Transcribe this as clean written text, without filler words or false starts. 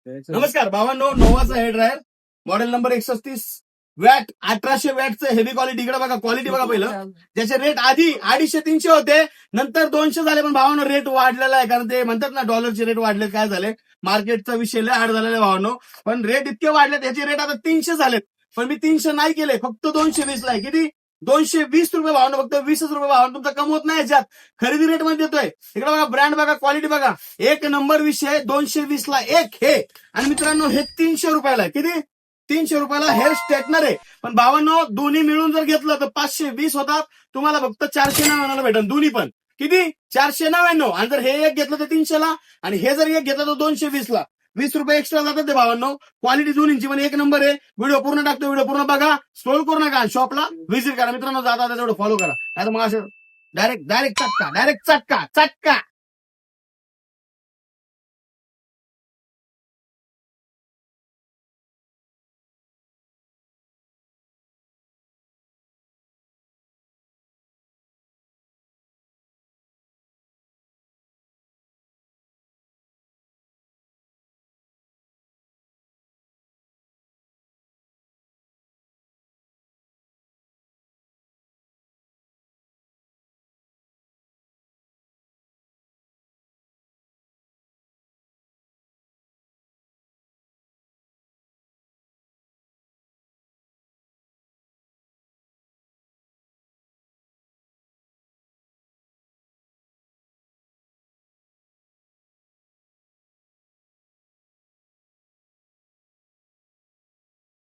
नमस्कार भावांनो, नोवाचा head dryer model number 136 watt 1800 वॅटचं हेवी क्वालिटी. इकडे बघा, क्वालिटी बघा. पहिलं ज्याचे रेट आधी 250-300 होते, नंतर 200 झाले. पण भावांनो रेट वाढलेला आहे, कारण ते म्हणतात ना डॉलरचे रेट वाढले. काय झाले, मार्केटचा विषय लय हार्ड झालेला आहे भावांनो. पण रेट इतके वाढले, त्याचे रेट आता 300 झालेत. पण मी 300 नाही केले, फक्त 220 ला आहे. किती? 220 रुपये भावांनो, फक्त 20 रुपये भावांनो. तुमचा कम होत नाही याच्यात, खरेदी रेट मध्ये देतोय. इकडे बघा, ब्रँड बघा, क्वालिटी बघा, एक नंबर विषय. 220 ला एक हे. आणि मित्रांनो हे 300 रुपयाला आहे. किती? 300 रुपयाला हेअर स्ट्रेटनर आहे. पण भावांनो दोन्ही मिळून जर घेतलं तर 520 होतात. तुम्हाला फक्त 499 भेटेल दोन्ही पण. किती? 499. आणि जर हे एक घेतलं तर 300 ला, आणि हे जर एक घेतलं तर 220 ला. 20 रुपये एक्स्ट्रा जातात ते भावांनो. क्वालिटी दोन्हींची पण एक नंबर आहे. व्हिडिओ पूर्ण टाकतो, व्हिडिओ पूर्ण बघा, स्क्रोल करू नका, शॉपला व्हिजिट करा मित्रांनो. जाता तेवढं फॉलो करा, नाही तर मग असं डायरेक्ट चटका.